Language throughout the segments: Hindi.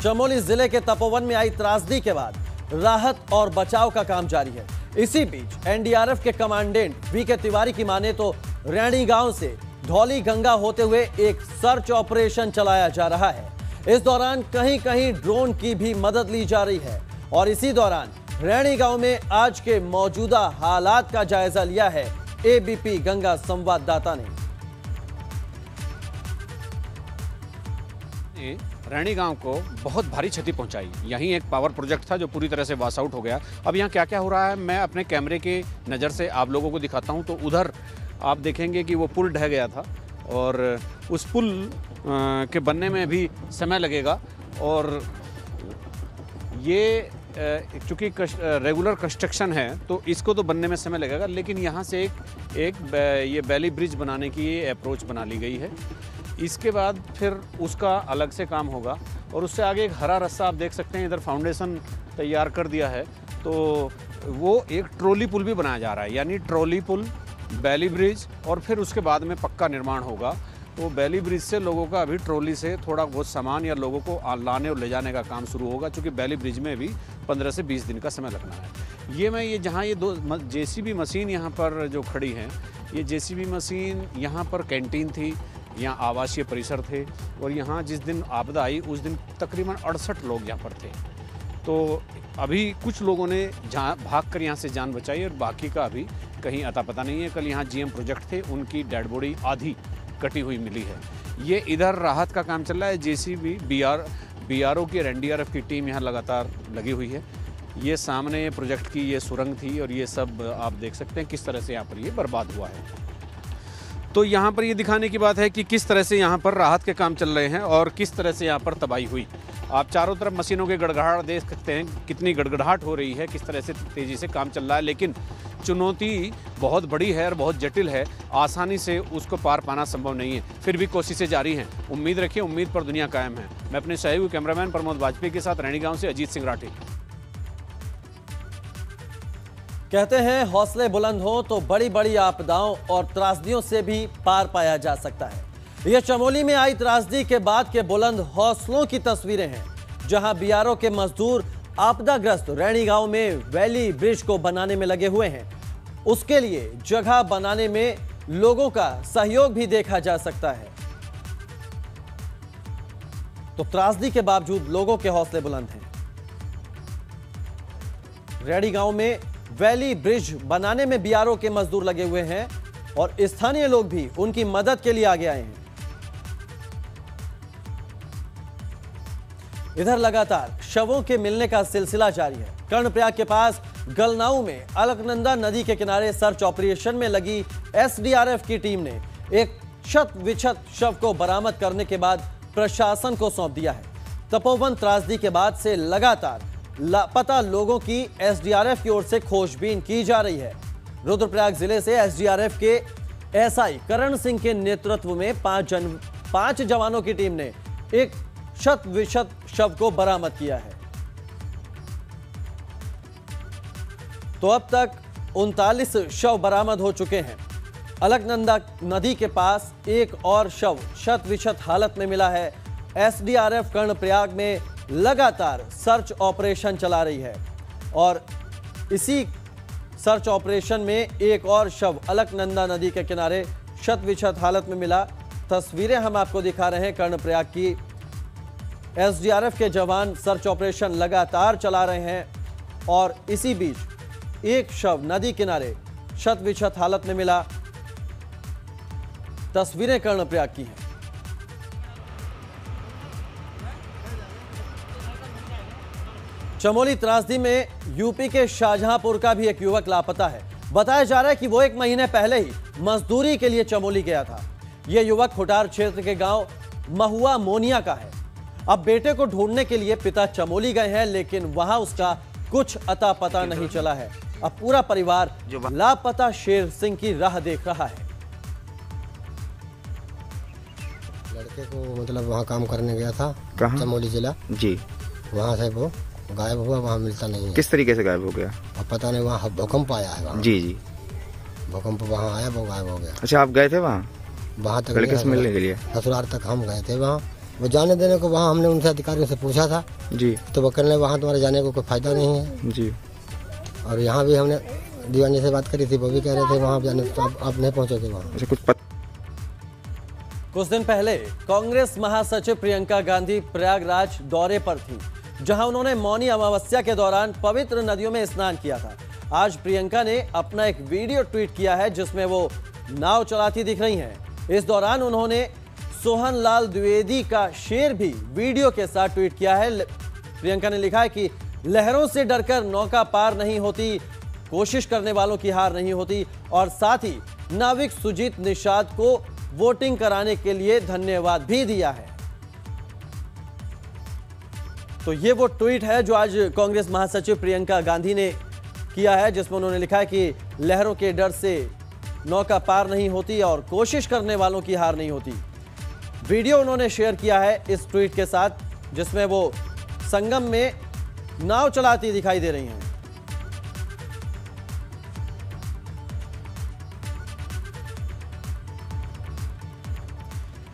चमोली जिले के तपोवन में आई त्रासदी के बाद राहत और बचाव का काम जारी है। इसी बीच एनडीआरएफ के कमांडेंट वीके तिवारी की माने तो रैणी गांव से धौली गंगा होते हुए एक सर्च ऑपरेशन चलाया जा रहा है। इस दौरान कहीं कहीं ड्रोन की भी मदद ली जा रही है और इसी दौरान रैणी गांव में आज के मौजूदा हालात का जायजा लिया है एबीपी गंगा संवाददाता ने। रैणी गांव को बहुत भारी क्षति पहुंचाई। यहीं एक पावर प्रोजेक्ट था जो पूरी तरह से वॉश आउट हो गया। अब यहाँ क्या क्या हो रहा है मैं अपने कैमरे की नज़र से आप लोगों को दिखाता हूँ। तो उधर आप देखेंगे कि वो पुल ढह गया था और उस पुल के बनने में भी समय लगेगा और ये चूँकि रेगुलर कंस्ट्रक्शन है तो इसको तो बनने में समय लगेगा, लेकिन यहाँ से ये बैली ब्रिज बनाने की अप्रोच बना ली गई है। इसके बाद फिर उसका अलग से काम होगा और उससे आगे एक हरा रास्ता आप देख सकते हैं, इधर फाउंडेशन तैयार कर दिया है। तो वो एक ट्रॉली पुल भी बनाया जा रहा है, यानी ट्रॉली पुल, बैली ब्रिज और फिर उसके बाद में पक्का निर्माण होगा। तो बैली ब्रिज से लोगों का अभी ट्रॉली से थोड़ा बहुत सामान या लोगों को लाने और ले जाने का काम शुरू होगा, क्योंकि बैली ब्रिज में भी 15 से 20 दिन का समय लगना है। ये जहाँ ये दो जेसीबी मशीन यहाँ पर जो खड़ी हैं, ये जेसीबी मशीन यहाँ पर कैंटीन थी, यहाँ आवासीय परिसर थे और यहाँ जिस दिन आपदा आई उस दिन तकरीबन 68 लोग यहाँ पर थे। तो अभी कुछ लोगों ने भाग कर यहाँ से जान बचाई और बाकी का अभी कहीं अता पता नहीं है। कल यहाँ जीएम प्रोजेक्ट थे, उनकी डेड बॉडी आधी कटी हुई मिली है। ये इधर राहत का काम चल रहा है। जेसीबी बीआरओ की और एनडीआरएफ की टीम यहाँ लगातार लगी हुई है। ये सामने प्रोजेक्ट की ये सुरंग थी और ये सब आप देख सकते हैं किस तरह से यहाँ पर ये बर्बाद हुआ है। तो यहाँ पर ये दिखाने की बात है कि किस तरह से यहाँ पर राहत के काम चल रहे हैं और किस तरह से यहाँ पर तबाही हुई। आप चारों तरफ मशीनों के गड़गड़ाहट देख सकते हैं, कितनी गड़गड़ाहट हो रही है, किस तरह से तेज़ी से काम चल रहा है। लेकिन चुनौती बहुत बड़ी है और बहुत जटिल है, आसानी से उसको पार पाना संभव नहीं है। फिर भी कोशिशें जारी हैं। उम्मीद रखिए, उम्मीद पर दुनिया कायम है। मैं अपने सहयोगी कैमरामैन प्रमोद वाजपेयी के साथ रैणी गाँव से अजीत सिंह राठी। कहते हैं हौसले बुलंद हो तो बड़ी बड़ी आपदाओं और त्रासदियों से भी पार पाया जा सकता है। यह चमोली में आई त्रासदी के बाद के बुलंद हौसलों की तस्वीरें हैं, जहां बीआरओ के मजदूर आपदाग्रस्त रैणी गांव में वैली ब्रिज को बनाने में लगे हुए हैं। उसके लिए जगह बनाने में लोगों का सहयोग भी देखा जा सकता है। तो त्रासदी के बावजूद लोगों के हौसले बुलंद हैं। रैणी गांव में वैली ब्रिज बनाने में बीआरओ के मजदूर लगे हुए हैं और स्थानीय लोग भी उनकी मदद के लिए आगे आए हैं। इधर लगातार शवों के मिलने का सिलसिला जारी है। कर्णप्रयाग के पास गलनाऊ में अलकनंदा नदी के किनारे सर्च ऑपरेशन में लगी एसडीआरएफ की टीम ने एक क्षत विक्षत शव को बरामद करने के बाद प्रशासन को सौंप दिया है। तपोवन त्रासदी के बाद से लगातार लापता लोगों की एसडीआरएफ की ओर से खोजबीन की जा रही है। रुद्रप्रयाग जिले से एसडीआरएफ के एसआई करण सिंह के नेतृत्व में 5 जवानों की टीम ने एक क्षत विक्षत शव को बरामद किया है। तो अब तक 39 शव बरामद हो चुके हैं। अलकनंदा नदी के पास एक और शव क्षत विक्षत हालत में मिला है। एसडीआरएफ कर्णप्रयाग में लगातार सर्च ऑपरेशन चला रही है और इसी सर्च ऑपरेशन में एक और शव अलकनंदा नदी के किनारे क्षत विक्षत हालत में मिला। तस्वीरें हम आपको दिखा रहे हैं कर्णप्रयाग की। एसडीआरएफ के जवान सर्च ऑपरेशन लगातार चला रहे हैं और इसी बीच एक शव नदी किनारे क्षत विक्षत हालत में मिला। तस्वीरें कर्णप्रयाग की हैं। चमोली त्रासदी में यूपी के शाहजहांपुर का भी एक युवक लापता है। बताया जा रहा है कि वो 1 महीने पहले ही मजदूरी के लिए चमोली गया था। यह युवक खुटार क्षेत्र के गांव महुआ मोनिया का है। अब बेटे को ढूंढने के लिए पिता चमोली गए हैं, लेकिन वहां उसका कुछ अता पता नहीं चला है। अब पूरा परिवार लापता शेर सिंह की राह देख रहा है। लड़के को मतलब वहाँ काम करने गया था, चमोली जिला जी। वहाँ से वो गायब हुआ, वहाँ मिलता नहीं है। किस तरीके से गायब हो गया? अब पता नहीं, वहाँ भूकंप आया है वहाँ। जी जी, भूकंप वहाँ आया, वो गायब हो गया। अच्छा, आप गए थे वहाँ तक लड़के से मिलने के लिए? ससुराल तक हम गए थे वहाँ, वो जाने देने को वहाँ हमने उनसे अधिकारियों से पूछा था जी, तो वो कहने वहाँ तुम्हारे जाने को कोई फायदा नहीं है जी। और यहाँ भी हमने दीवान जी से बात करी थी, वो भी कह रहे थे वहाँ जाने तो आप नहीं पहुँचोगे वहाँ। ऐसे कुछ दिन पहले कांग्रेस महासचिव प्रियंका गांधी प्रयागराज दौरे पर थी, जहां उन्होंने मौनी अमावस्या के दौरान पवित्र नदियों में स्नान किया था। आज प्रियंका ने अपना एक वीडियो ट्वीट किया है जिसमें वो नाव चलाती दिख रही हैं। इस दौरान उन्होंने सोहन लाल द्विवेदी का शेर भी वीडियो के साथ ट्वीट किया है। प्रियंका ने लिखा है कि लहरों से डरकर नौका पार नहीं होती, कोशिश करने वालों की हार नहीं होती, और साथ ही नाविक सुजीत निषाद को वोटिंग कराने के लिए धन्यवाद भी दिया है। तो ये वो ट्वीट है जो आज कांग्रेस महासचिव प्रियंका गांधी ने किया है, जिसमें उन्होंने लिखा है कि लहरों के डर से नौका पार नहीं होती और कोशिश करने वालों की हार नहीं होती। वीडियो उन्होंने शेयर किया है इस ट्वीट के साथ, जिसमें वो संगम में नाव चलाती दिखाई दे रही हैं।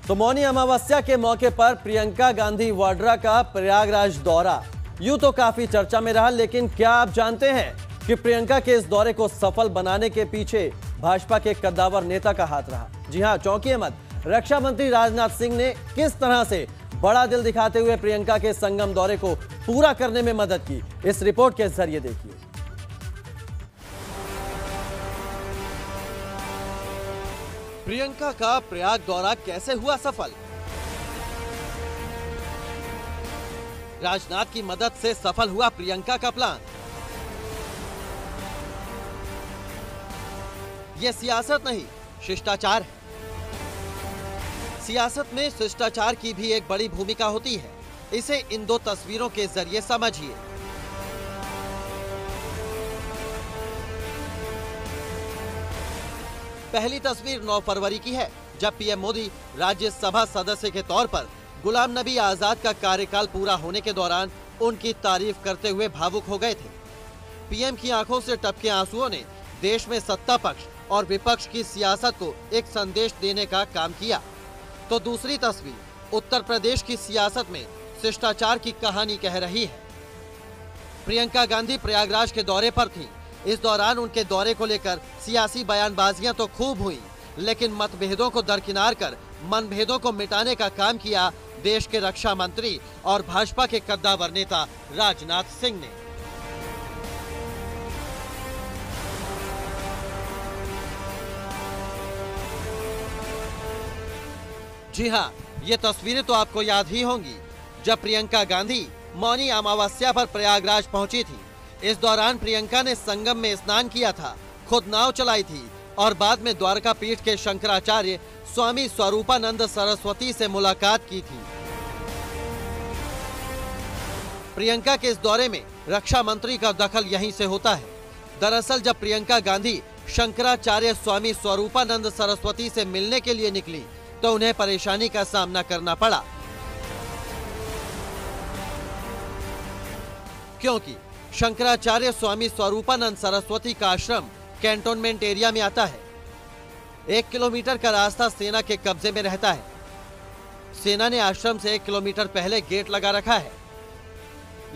तो मौनी अमावस्या के मौके पर प्रियंका गांधी वाड्रा का प्रयागराज दौरा यूं तो काफी चर्चा में रहा, लेकिन क्या आप जानते हैं कि प्रियंका के इस दौरे को सफल बनाने के पीछे भाजपा के कद्दावर नेता का हाथ रहा? जी हां, चौंकिए मत, रक्षा मंत्री राजनाथ सिंह ने किस तरह से बड़ा दिल दिखाते हुए प्रियंका के संगम दौरे को पूरा करने में मदद की, इस रिपोर्ट के जरिए देखिए। प्रियंका का प्रयाग दौरा कैसे हुआ सफल? राजनाथ की मदद से सफल हुआ प्रियंका का प्लान। यह सियासत नहीं, शिष्टाचार है। सियासत में शिष्टाचार की भी एक बड़ी भूमिका होती है। इसे इन दो तस्वीरों के जरिए समझिए। पहली तस्वीर 9 फरवरी की है, जब पीएम मोदी राज्यसभा सदस्य के तौर पर गुलाम नबी आजाद का कार्यकाल पूरा होने के दौरान उनकी तारीफ करते हुए भावुक हो गए थे। पीएम की आंखों से टपके आंसुओं ने देश में सत्ता पक्ष और विपक्ष की सियासत को एक संदेश देने का काम किया। तो दूसरी तस्वीर उत्तर प्रदेश की सियासत में शिष्टाचार की कहानी कह रही है। प्रियंका गांधी प्रयागराज के दौरे पर थी। इस दौरान उनके दौरे को लेकर सियासी बयानबाजियां तो खूब हुई, लेकिन मतभेदों को दरकिनार कर मनभेदों को मिटाने का काम किया देश के रक्षा मंत्री और भाजपा के कद्दावर नेता राजनाथ सिंह ने। जी हां, ये तस्वीरें तो आपको याद ही होंगी, जब प्रियंका गांधी मौनी अमावस्या पर प्रयागराज पहुंची थी। इस दौरान प्रियंका ने संगम में स्नान किया था, खुद नाव चलाई थी और बाद में द्वारका पीठ के शंकराचार्य स्वामी स्वरूपानंद सरस्वती से मुलाकात की थी। प्रियंका के इस दौरे में रक्षा मंत्री का दखल यहीं से होता है। दरअसल जब प्रियंका गांधी शंकराचार्य स्वामी स्वरूपानंद सरस्वती से मिलने के लिए निकली तो उन्हें परेशानी का सामना करना पड़ा, क्योंकि शंकराचार्य स्वामी स्वरूपानंद सरस्वती का आश्रम कैंटोनमेंट एरिया में आता है। 1 किलोमीटर का रास्ता सेना के कब्जे में रहता है। सेना ने आश्रम से 1 किलोमीटर पहले गेट लगा रखा है।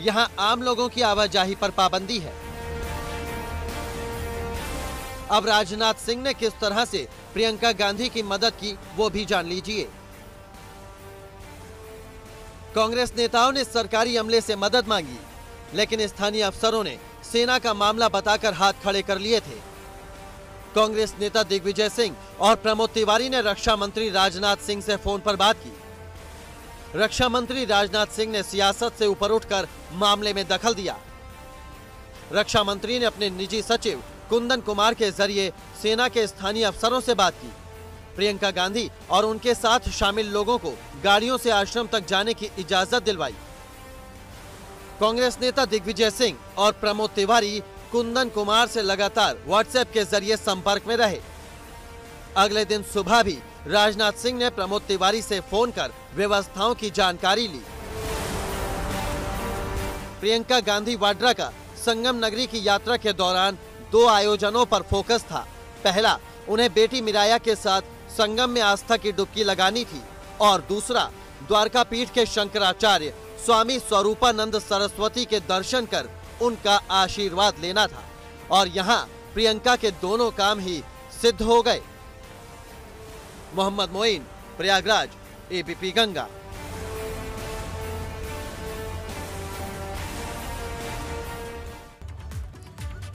यहां आम लोगों की आवाजाही पर पाबंदी है। अब राजनाथ सिंह ने किस तरह से प्रियंका गांधी की मदद की, वो भी जान लीजिए। कांग्रेस नेताओं ने सरकारी अमले से मदद मांगी, लेकिन स्थानीय अफसरों ने सेना का मामला बताकर हाथ खड़े कर लिए थे। कांग्रेस नेता दिग्विजय सिंह और प्रमोद तिवारी ने रक्षा मंत्री राजनाथ सिंह से फोन पर बात की। रक्षा मंत्री राजनाथ सिंह ने सियासत से ऊपर उठकर मामले में दखल दिया। रक्षा मंत्री ने अपने निजी सचिव कुंदन कुमार के जरिए सेना के स्थानीय अफसरों से बात की। प्रियंका गांधी और उनके साथ शामिल लोगों को गाड़ियों से आश्रम तक जाने की इजाजत दिलवाई। कांग्रेस नेता दिग्विजय सिंह और प्रमोद तिवारी कुंदन कुमार से लगातार व्हाट्सएप के जरिए संपर्क में रहे। अगले दिन सुबह भी राजनाथ सिंह ने प्रमोद तिवारी से फोन कर व्यवस्थाओं की जानकारी ली। प्रियंका गांधी वाड्रा का संगम नगरी की यात्रा के दौरान 2 आयोजनों पर फोकस था। पहला, उन्हें बेटी मिराया के साथ संगम में आस्था की डुबकी लगानी थी, और दूसरा, द्वारकापीठ के शंकराचार्य स्वामी स्वरूपानंद सरस्वती के दर्शन कर उनका आशीर्वाद लेना था और यहाँ प्रियंका के दोनों काम ही सिद्ध हो गए। मोहम्मद मोइन, प्रयागराज, एबीपी गंगा।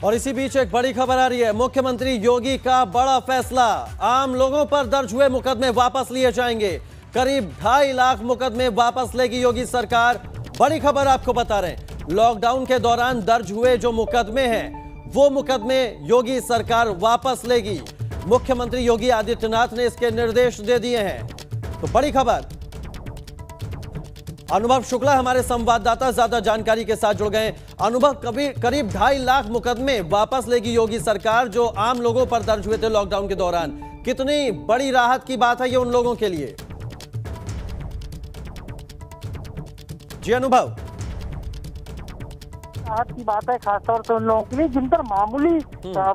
और इसी बीच एक बड़ी खबर आ रही है। मुख्यमंत्री योगी का बड़ा फैसला, आम लोगों पर दर्ज हुए मुकदमे वापस लिए जाएंगे। करीब 2.5 लाख मुकदमे वापस लेगी योगी सरकार। बड़ी खबर आपको बता रहे हैं, लॉकडाउन के दौरान दर्ज हुए जो मुकदमे हैं वो मुकदमे योगी सरकार वापस लेगी। मुख्यमंत्री योगी आदित्यनाथ ने इसके निर्देश दे दिए हैं। तो बड़ी खबर। अनुभव शुक्ला हमारे संवाददाता ज्यादा जानकारी के साथ जुड़ गए। अनुभव, करीब 2.5 लाख मुकदमे वापस लेगी योगी सरकार जो आम लोगों पर दर्ज हुए थे लॉकडाउन के दौरान। कितनी बड़ी राहत की बात है ये उन लोगों के लिए? जी अनुभव। राहत की बात है खासतौर से उन लोगों के लिए जिन पर मामूली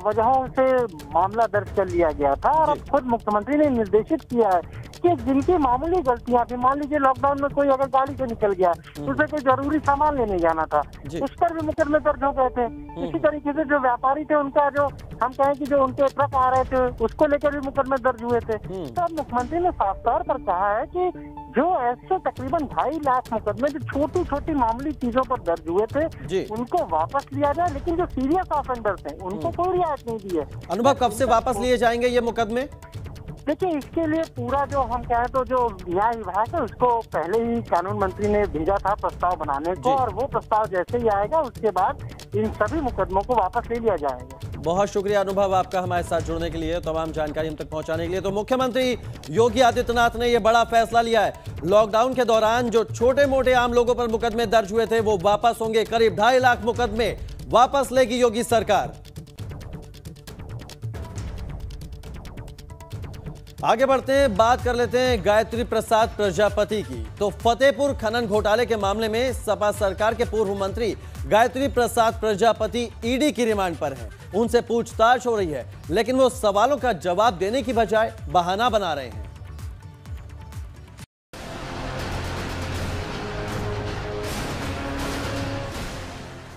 वजहों से मामला दर्ज कर लिया गया था और अब खुद मुख्यमंत्री ने निर्देशित किया है कि जिनकी मामूली गलतियां थी, मान लीजिए लॉकडाउन में कोई अगर गाड़ी से निकल गया, उसे कोई जरूरी सामान लेने जाना था, उस पर भी मुकदमे दर्ज हो गए थे। इसी तरीके से जो व्यापारी थे उनका जो हम कहें कि जो उनके ट्रक आ रहे थे उसको लेकर भी मुकदमे दर्ज हुए थे। तो अब मुख्यमंत्री ने साफ तौर पर कहा है कि जो ऐसे तकरीबन 2.5 लाख मुकदमे जो छोटी छोटी मामूली चीजों पर दर्ज हुए थे उनको वापस लिया जाए, लेकिन जो सीरियस ऑफेंडर्स हैं उनको कोई रियायत नहीं दी है। अनुभव, कब से वापस लिए जाएंगे ये मुकदमे? देखिए, इसके लिए पूरा जो हम कहें तो जो न्याय विभाग है उसको पहले ही कानून मंत्री ने भेजा था प्रस्ताव बनाने को, और वो प्रस्ताव जैसे ही आएगा उसके बाद इन सभी मुकदमों को वापस ले लिया जाएगा। बहुत शुक्रिया अनुभव आपका हमारे साथ जुड़ने के लिए, तमाम जानकारी हम तक पहुंचाने के लिए। तो मुख्यमंत्री योगी आदित्यनाथ ने यह बड़ा फैसला लिया है। लॉकडाउन के दौरान जो छोटे मोटे आम लोगों पर मुकदमे दर्ज हुए थे वो वापस होंगे। करीब 2.5 लाख मुकदमे वापस लेगी योगी सरकार। आगे बढ़ते हैं, बात कर लेते हैं गायत्री प्रसाद प्रजापति की। तो फतेहपुर खनन घोटाले के मामले में सपा सरकार के पूर्व मंत्री गायत्री प्रसाद प्रजापति ईडी की रिमांड पर हैं। उनसे पूछताछ हो रही है, लेकिन वो सवालों का जवाब देने की बजाय बहाना बना रहे हैं।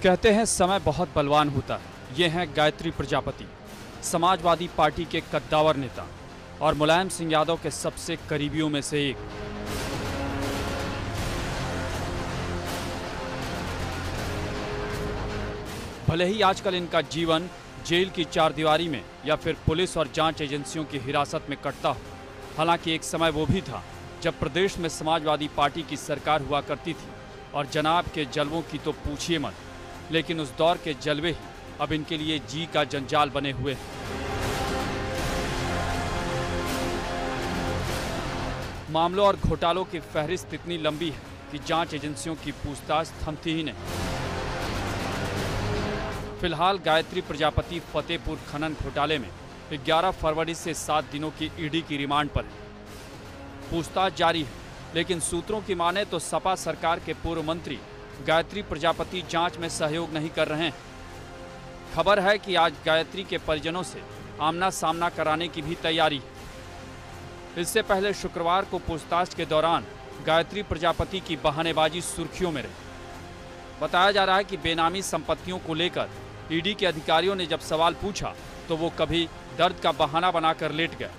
कहते हैं समय बहुत बलवान होता है। ये हैं गायत्री प्रजापति, समाजवादी पार्टी के कद्दावर नेता और मुलायम सिंह यादव के सबसे करीबियों में से एक। भले ही आजकल इनका जीवन जेल की चारदीवारी में या फिर पुलिस और जांच एजेंसियों की हिरासत में कटता हो, हालांकि एक समय वो भी था जब प्रदेश में समाजवादी पार्टी की सरकार हुआ करती थी और जनाब के जलवों की तो पूछिए मत, लेकिन उस दौर के जलवे ही अब इनके लिए जी का जंजाल बने हुए हैं। मामलों और घोटालों की फहरिस्त इतनी लंबी है कि जांच एजेंसियों की पूछताछ थमती ही नहीं। फिलहाल गायत्री प्रजापति फतेहपुर खनन घोटाले में 11 फरवरी से 7 दिनों की ईडी की रिमांड पर है। पूछताछ जारी है, लेकिन सूत्रों की माने तो सपा सरकार के पूर्व मंत्री गायत्री प्रजापति जांच में सहयोग नहीं कर रहे हैं। खबर है कि आज गायत्री के परिजनों से आमना सामना कराने की भी तैयारी है। इससे पहले शुक्रवार को पूछताछ के दौरान गायत्री प्रजापति की बहानेबाजी सुर्खियों में रही। बताया जा रहा है कि बेनामी संपत्तियों को लेकर ईडी के अधिकारियों ने जब सवाल पूछा तो वो कभी दर्द का बहाना बनाकर लेट गए।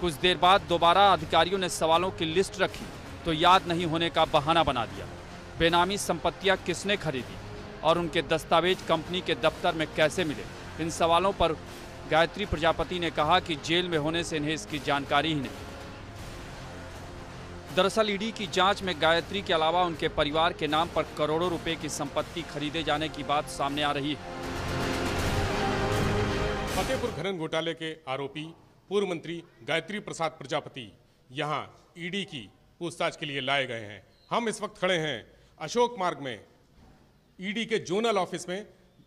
कुछ देर बाद दोबारा अधिकारियों ने सवालों की लिस्ट रखी तो याद नहीं होने का बहाना बना दिया। बेनामी संपत्तियां किसने खरीदी और उनके दस्तावेज कंपनी के दफ्तर में कैसे मिले, इन सवालों पर गायत्री प्रजापति ने कहा कि जेल में होने से इन्हें इसकी जानकारी ही नहीं। दरअसल ईडी की जांच में गायत्री के अलावा उनके परिवार के नाम पर करोड़ों रुपए की संपत्ति खरीदे जाने की बात सामने आ रही है। फतेहपुर खनन घोटाले के आरोपी पूर्व मंत्री गायत्री प्रसाद प्रजापति यहां ईडी की पूछताछ के लिए लाए गए हैं। हम इस वक्त खड़े हैं अशोक मार्ग में ईडी के जोनल ऑफिस में।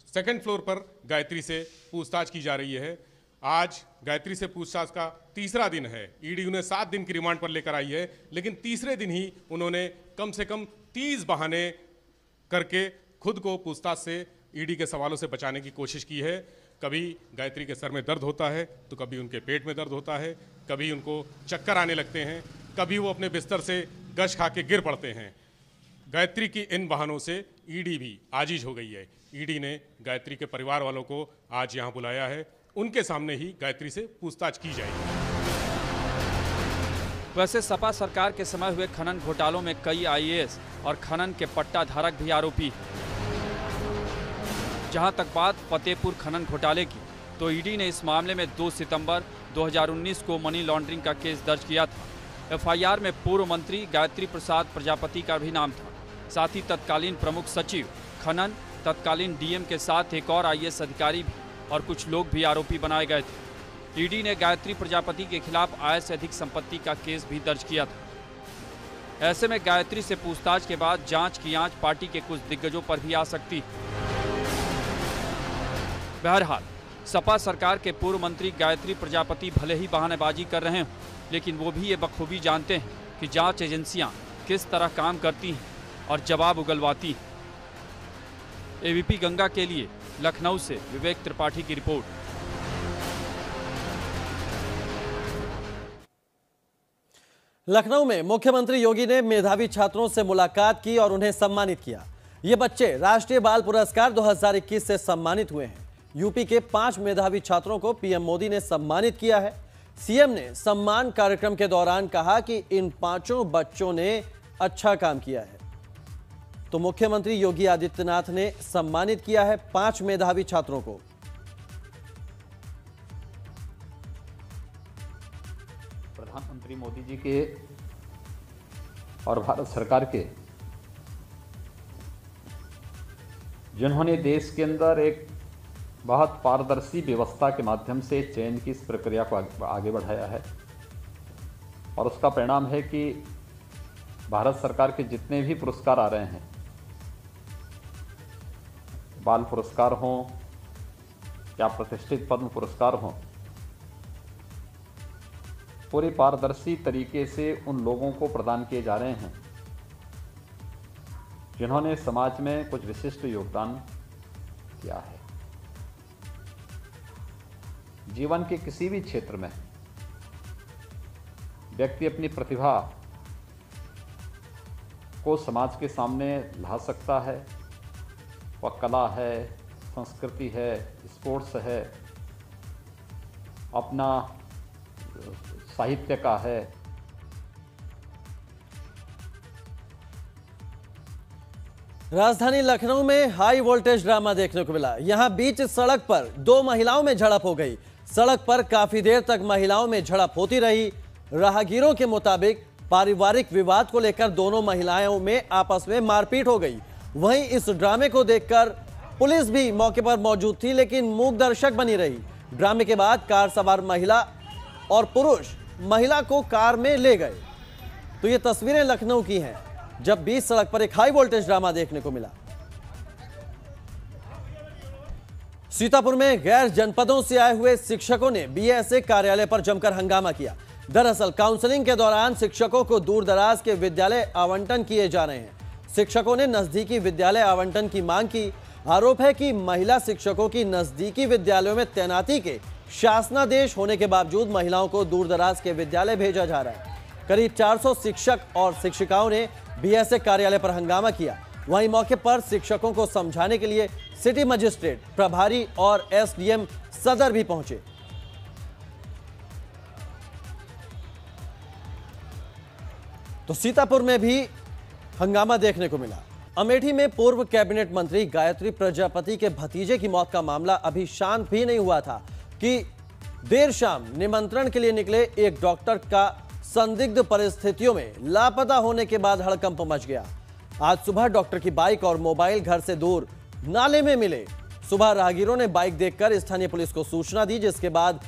सेकंड फ्लोर पर गायत्री से पूछताछ की जा रही है। आज गायत्री से पूछताछ का तीसरा दिन है। ईडी उन्हें 7 दिन की रिमांड पर लेकर आई है, लेकिन तीसरे दिन ही उन्होंने कम से कम 30 बहाने करके खुद को पूछताछ से ईडी के सवालों से बचाने की कोशिश की है। कभी गायत्री के सर में दर्द होता है तो कभी उनके पेट में दर्द होता है, कभी उनको चक्कर आने लगते हैं, कभी वो अपने बिस्तर से गश खा के गिर पड़ते हैं। गायत्री की इन बहानों से ईडी भी आजीज हो गई है। ईडी ने गायत्री के परिवार वालों को आज यहाँ बुलाया है, उनके सामने ही गायत्री से पूछताछ की जाएगी। वैसे सपा सरकार के समय हुए खनन घोटालों में कई आईएएस और खनन के पट्टा धारक भी आरोपी हैं। जहां तक बात फतेहपुर खनन घोटाले की, तो ईडी ने इस मामले में 2 सितंबर 2019 को मनी लॉन्ड्रिंग का केस दर्ज किया था। एफआईआर में पूर्व मंत्री गायत्री प्रसाद प्रजापति का भी नाम था। साथ ही तत्कालीन प्रमुख सचिव खनन, तत्कालीन डीएम के साथ एक और आईएएस अधिकारी भी और कुछ लोग भी आरोपी बनाए गए थे। ईडी ने गायत्री प्रजापति के खिलाफ आय से अधिक संपत्ति का केस भी दर्ज किया था। ऐसे में गायत्री से पूछताछ के बाद जांच की आंच पार्टी के कुछ दिग्गजों पर भी आ सकती है। बहरहाल सपा सरकार के पूर्व मंत्री गायत्री प्रजापति भले ही बहानेबाजी कर रहे हों, लेकिन वो भी ये बखूबी जानते हैं कि जांच एजेंसियां किस तरह काम करती हैं और जवाब उगलवाती हैं। एबीपी गंगा के लिए लखनऊ से विवेक त्रिपाठी की रिपोर्ट। लखनऊ में मुख्यमंत्री योगी ने मेधावी छात्रों से मुलाकात की और उन्हें सम्मानित किया। ये बच्चे राष्ट्रीय बाल पुरस्कार 2021 से सम्मानित हुए हैं। यूपी के 5 मेधावी छात्रों को पीएम मोदी ने सम्मानित किया है। सीएम ने सम्मान कार्यक्रम के दौरान कहा कि इन 5 बच्चों ने अच्छा काम किया है। तो मुख्यमंत्री योगी आदित्यनाथ ने सम्मानित किया है 5 मेधावी छात्रों को। प्रधानमंत्री मोदी जी के और भारत सरकार के, जिन्होंने देश के अंदर एक बहुत पारदर्शी व्यवस्था के माध्यम से चयन की इस प्रक्रिया को आगे बढ़ाया है, और उसका परिणाम है कि भारत सरकार के जितने भी पुरस्कार आ रहे हैं, बाल पुरस्कार हों या प्रतिष्ठित पद्म पुरस्कार हों, पूरी पारदर्शी तरीके से उन लोगों को प्रदान किए जा रहे हैं जिन्होंने समाज में कुछ विशिष्ट योगदान किया है। जीवन के किसी भी क्षेत्र में व्यक्ति अपनी प्रतिभा को समाज के सामने ला सकता है। वह कला है, संस्कृति है, स्पोर्ट्स है, अपना साहित्य का है। राजधानी लखनऊ में हाई वोल्टेज ड्रामा देखने को मिला। यहां बीच सड़क पर 2 महिलाओं में झड़प हो गई। सड़क पर काफी देर तक महिलाओं में झड़प होती रही। राहगीरों के मुताबिक पारिवारिक विवाद को लेकर दोनों महिलाओं में आपस में मारपीट हो गई। वहीं इस ड्रामे को देखकर पुलिस भी मौके पर मौजूद थी, लेकिन मूक दर्शक बनी रही। ड्रामे के बाद कार सवार महिला और पुरुष महिला को कार में ले गए। तो ये तस्वीरें लखनऊ की हैं, जब बीच सड़क पर एक हाई वोल्टेज ड्रामा देखने को मिला। सीतापुर में गैर जनपदों से आए हुए शिक्षकों ने बीएसए कार्यालय पर जमकर हंगामा किया। दरअसल काउंसलिंग के दौरान शिक्षकों को दूर दराज के विद्यालय आवंटन किए जा रहे हैं। शिक्षकों ने नजदीकी विद्यालय आवंटन की मांग की। आरोप है कि महिला शिक्षकों की नजदीकी विद्यालयों में तैनाती के शासनादेश होने के बावजूद महिलाओं को दूर दराज के विद्यालय भेजा जा रहा है। करीब 400 शिक्षक और शिक्षिकाओं ने बीएसए कार्यालय पर हंगामा किया। वहीं मौके पर शिक्षकों को समझाने के लिए सिटी मजिस्ट्रेट, प्रभारी और एसडीएम सदर भी पहुंचे। तो सीतापुर में भी हंगामा देखने को मिला। अमेठी में पूर्व कैबिनेट मंत्री गायत्री प्रजापति के भतीजे की मौत का मामला अभी शांत भी नहीं हुआ था कि देर शाम निमंत्रण के लिए निकले एक डॉक्टर का संदिग्ध परिस्थितियों में लापता होने के बाद हड़कंप मच गया। आज सुबह डॉक्टर की बाइक और मोबाइल घर से दूर नाले में मिले। सुबह राहगीरों ने बाइक देखकर स्थानीय पुलिस को सूचना दी, जिसके बाद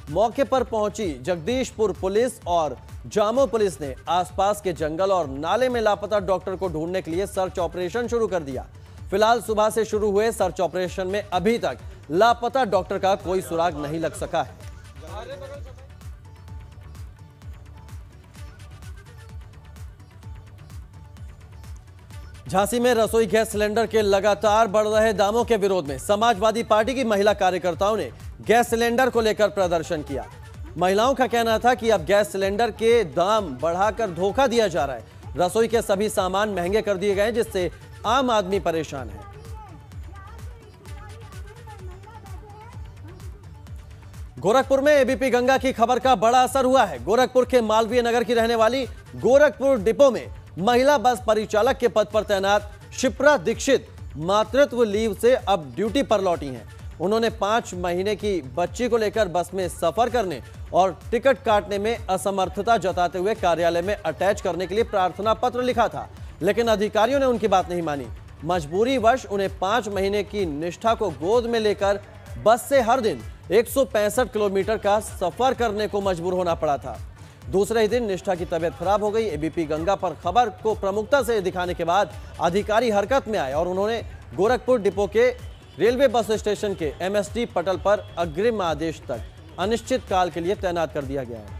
मौके पर पहुंची जगदीशपुर पुलिस और जामो पुलिस ने आसपास के जंगल और नाले में लापता डॉक्टर को ढूंढने के लिए सर्च ऑपरेशन शुरू कर दिया। फिलहाल सुबह से शुरू हुए सर्च ऑपरेशन में अभी तक लापता डॉक्टर का कोई सुराग नहीं लग सका है। झांसी में रसोई गैस सिलेंडर के लगातार बढ़ रहे दामों के विरोध में समाजवादी पार्टी की महिला कार्यकर्ताओं ने गैस सिलेंडर को लेकर प्रदर्शन किया। महिलाओं का कहना था कि अब गैस सिलेंडर के दाम बढ़ाकर धोखा दिया जा रहा है। रसोई के सभी सामान महंगे कर दिए गए हैं, जिससे आम आदमी परेशान है। गोरखपुर में एबीपी गंगा की खबर का बड़ा असर हुआ है। गोरखपुर के मालवीय नगर की रहने वाली गोरखपुर डिपो में महिला बस परिचालक के पद पर तैनात शिप्रा दीक्षित मातृत्व लीव से अब ड्यूटी पर लौटी हैं। उन्होंने 5 महीने की बच्ची को लेकर बस में सफर करने और टिकट काटने में असमर्थता जताते हुए कार्यालय में अटैच करने के लिए प्रार्थना पत्र लिखा था, लेकिन अधिकारियों ने उनकी बात नहीं मानी। मजबूरीवश उन्हें 5 महीने की निष्ठा को गोद में लेकर बस से हर दिन 165 किलोमीटर का सफर करने को मजबूर होना पड़ा था। दूसरे ही दिन निष्ठा की तबीयत खराब हो गई। एबीपी गंगा पर खबर को प्रमुखता से दिखाने के बाद अधिकारी हरकत में आए और उन्होंने गोरखपुर डिपो के रेलवे बस स्टेशन के एमएसटी पटल पर अग्रिम आदेश तक अनिश्चित काल के लिए तैनात कर दिया गया है।